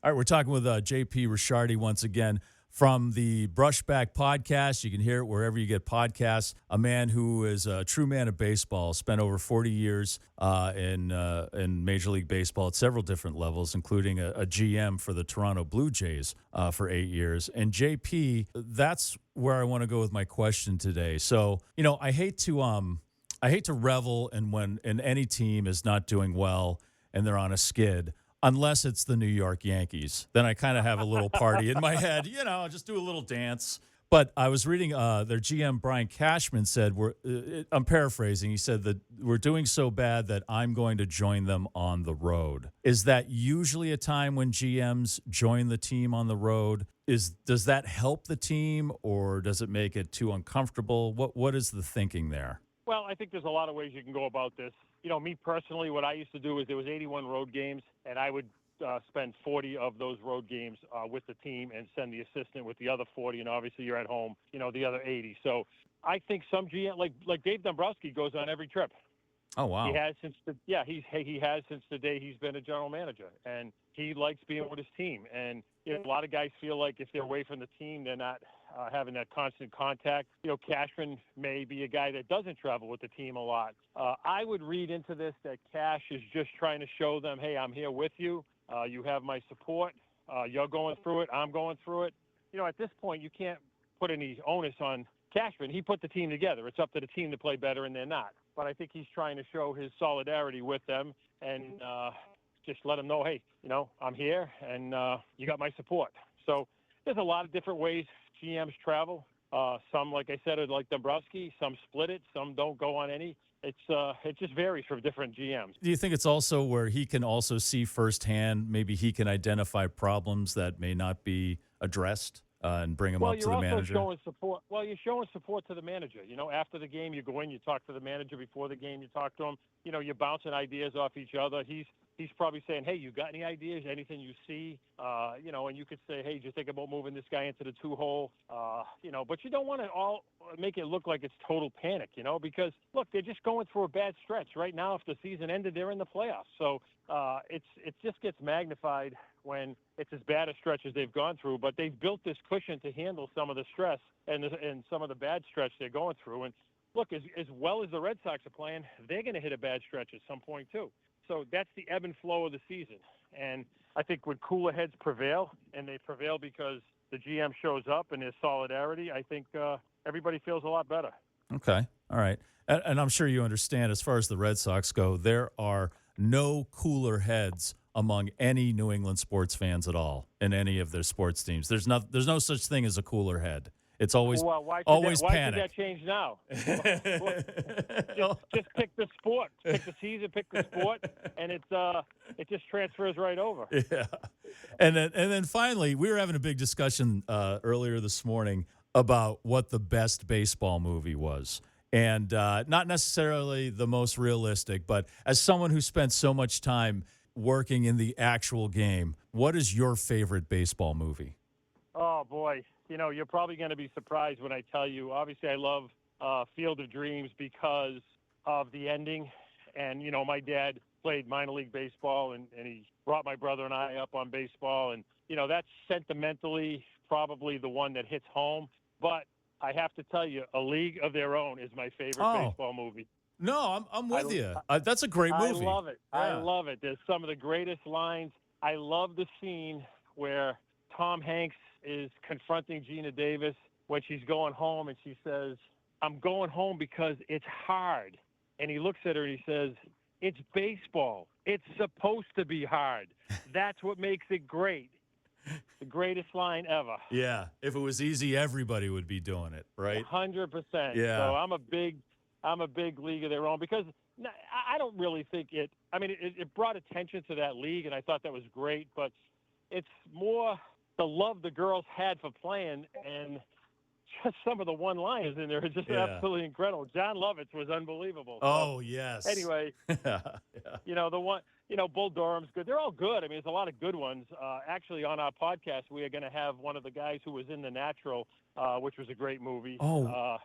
All right, we're talking with JP Ricciardi once again from the Brushback Podcast. You can hear it wherever you get podcasts. A man who is a true man of baseball, spent over 40 years in Major League Baseball at several different levels, including a GM for the Toronto Blue Jays for 8 years. And JP, that's where I want to go with my question today. So, I hate to revel in when any team is not doing well and they're on a skid. Unless it's the New York Yankees, then I kind of have a little party in my head, just do a little dance. But I was reading their GM, Brian Cashman, said, I'm paraphrasing, he said that we're doing so bad that I'm going to join them on the road. Is that usually a time when GMs join the team on the road? Does that help the team, or does it make it too uncomfortable? What is the thinking there? Well, I think there's a lot of ways you can go about this. Me personally, what I used to do is there was 81 road games, and I would spend 40 of those road games with the team and send the assistant with the other 40, and obviously you're at home, the other 80. So I think some GM, like Dave Dombrowski, goes on every trip. Oh, wow. He has since the day he's been a general manager, and he likes being with his team. And a lot of guys feel like if they're away from the team, they're not having that constant contact. Cashman may be a guy that doesn't travel with the team a lot. I would read into this that Cash is just trying to show them, hey, I'm here with you. You have my support. You're going through it. I'm going through it. At this point, you can't put any onus on Cashman. He put the team together. It's up to the team to play better, and they're not. But I think he's trying to show his solidarity with them and just let them know, hey, I'm here, and you got my support. So there's a lot of different ways GMs travel. Some, like I said, are like Dombrowski. Some split it. Some don't go on any. It just varies from different GMs. Do you think it's also where he can also see firsthand, maybe he can identify problems that may not be addressed and bring them up to the manager? Showing support. Well, you're showing support to the manager. After the game, you go in, you talk to the manager. Before the game, you talk to him. You're bouncing ideas off each other. He's probably saying, hey, you got any ideas, anything you see? And you could say, hey, just think about moving this guy into the 2-hole. But you don't want to all make it look like it's total panic, because, look, they're just going through a bad stretch. Right now, if the season ended, they're in the playoffs. So it just gets magnified when it's as bad a stretch as they've gone through. But they've built this cushion to handle some of the stress and some of the bad stretch they're going through. And, look, as well as the Red Sox are playing, they're going to hit a bad stretch at some point, too. So that's the ebb and flow of the season. And I think when cooler heads prevail, and they prevail because the GM shows up and there's solidarity, I think everybody feels a lot better. Okay. All right. And I'm sure you understand, as far as the Red Sox go, there are no cooler heads among any New England sports fans at all in any of their sports teams. There's no such thing as a cooler head. It's always why panic. Why should that change now? just pick the sport, pick the season, pick the sport, and it just transfers right over. Yeah, and then finally, we were having a big discussion earlier this morning about what the best baseball movie was, and not necessarily the most realistic, but as someone who spent so much time working in the actual game, what is your favorite baseball movie? Oh boy. You're probably going to be surprised when I tell you. Obviously, I love Field of Dreams because of the ending. And, my dad played minor league baseball, and he brought my brother and I up on baseball. And, that's sentimentally probably the one that hits home. But I have to tell you, A League of Their Own is my favorite baseball movie. No, I'm with you. That's a great movie. I love it. Yeah. I love it. There's some of the greatest lines. I love the scene where Tom Hanks is confronting Gina Davis when she's going home, and she says, I'm going home because it's hard. And he looks at her and he says, it's baseball. It's supposed to be hard. That's what makes it great. The greatest line ever. Yeah. If it was easy, everybody would be doing it, right? 100%. Yeah. So I'm a big League of Their Own because I don't really think it brought attention to that league, and I thought that was great, but it's more the love the girls had for playing, and just some of the one-liners in there are just absolutely incredible. John Lovitz was unbelievable. Oh, yes. Anyway, the one, Bull Durham's good. They're all good. There's a lot of good ones. Actually, on our podcast, we are going to have one of the guys who was in The Natural, which was a great movie. Oh,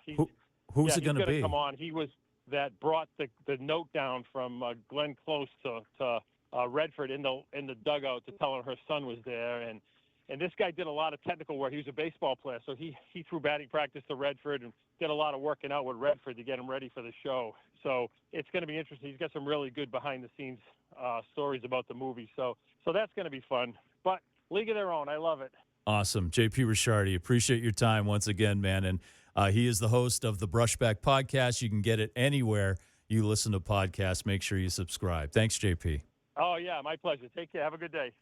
who's it going to be? Come on. He was that brought the note down from Glenn Close to Redford in the dugout to tell her her son was there, and this guy did a lot of technical work. He was a baseball player, so he threw batting practice to Redford and did a lot of working out with Redford to get him ready for the show. So it's going to be interesting. He's got some really good behind-the-scenes stories about the movie. So that's going to be fun. But league of their own. I love it. Awesome. JP Ricciardi, appreciate your time once again, man. And he is the host of the Brushback Podcast. You can get it anywhere you listen to podcasts. Make sure you subscribe. Thanks, JP. Oh, yeah, my pleasure. Take care. Have a good day.